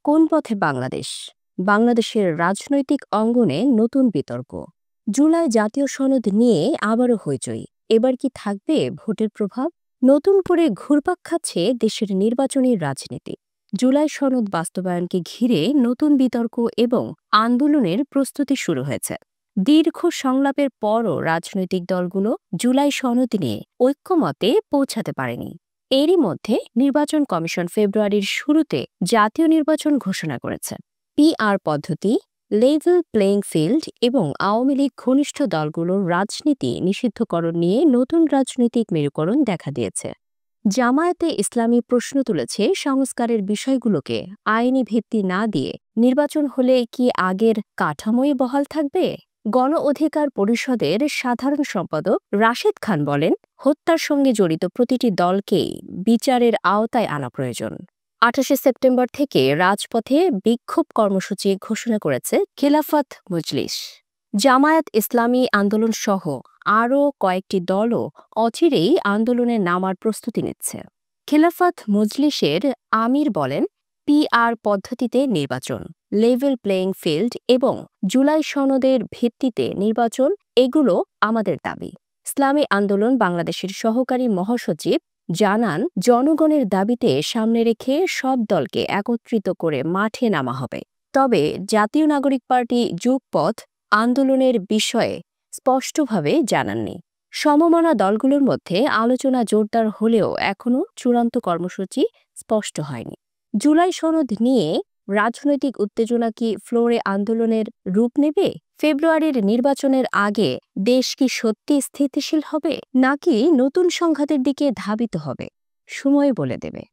কোন পথে বাংলাদেশ? বাংলাদেশের রাজনৈতিক অঙ্গনে নতুন বিতর্ক। জুলাই জাতীয় সনদ নিয়ে আবারও হইচই। এবার কি থাকবে ভোটের প্রভাব? নতুন করে ঘুরপাক খাচ্ছে দেশের নির্বাচনী রাজনীতি। জুলাই সনদ বাস্তবায়নকে ঘিরে নতুন বিতর্ক এবং আন্দোলনের প্রস্তুতি শুরু হয়েছে। দীর্ঘ সংলাপের পরও রাজনৈতিক দলগুলো জুলাই সনদ নিয়ে ঐক্যমতে পৌঁছাতে পারেনি। এরই মধ্যে নির্বাচন কমিশন ফেব্রুয়ারির শুরুতে জাতীয় নির্বাচন ঘোষণা করেছে। পিআর পদ্ধতি, লেভেল প্লেইং ফিল্ড এবং আওয়ামী লীগ ঘনিষ্ঠ দলগুলোর রাজনীতি নিষিদ্ধকরণ নিয়ে নতুন রাজনৈতিক মেরুকরণ দেখা দিয়েছে। জামায়াতে ইসলামী প্রশ্ন তুলেছে, সংস্কারের বিষয়গুলোকে আইনি ভিত্তি না দিয়ে নির্বাচন হলে কি আগের কাঠামোই বহাল থাকবে? গণ অধিকার পরিষদের সাধারণ সম্পাদক রাশেদ খান বলেন, হত্যার সঙ্গে জড়িত প্রতিটি দলকেই বিচারের আওতায় আনা প্রয়োজন। ২৮শে সেপ্টেম্বর থেকে রাজপথে বিক্ষোভ কর্মসূচি ঘোষণা করেছে খিলাফত মজলিস। জামায়াত ইসলামী আন্দোলন সহ আরও কয়েকটি দলও অচিরেই আন্দোলনে নামার প্রস্তুতি নিচ্ছে। খিলাফত মজলিসের আমির বলেন, পিআর পদ্ধতিতে নির্বাচন, লেভেল প্লেইং ফিল্ড এবং জুলাই সনদের ভিত্তিতে নির্বাচন, এগুলো আমাদের দাবি। ইসলামী আন্দোলন বাংলাদেশের সহকারী মহাসচিব জানান, জনগণের দাবিতে সামনে রেখে সব দলকে একত্রিত করে মাঠে নামা হবে। তবে জাতীয় নাগরিক পার্টি যুগপথ আন্দোলনের বিষয়ে স্পষ্টভাবে জানাননি। সমমনা দলগুলোর মধ্যে আলোচনা জোরদার হলেও এখনও চূড়ান্ত কর্মসূচি স্পষ্ট হয়নি। জুলাই সনদ নিয়ে রাজনৈতিক উত্তেজনা কি ফ্লোরে আন্দোলনের রূপ নেবে? ফেব্রুয়ারির নির্বাচনের আগে দেশ কি সত্যি স্থিতিশীল হবে, নাকি নতুন সংঘাতের দিকে ধাবিত হবে? সময় বলে দেবে।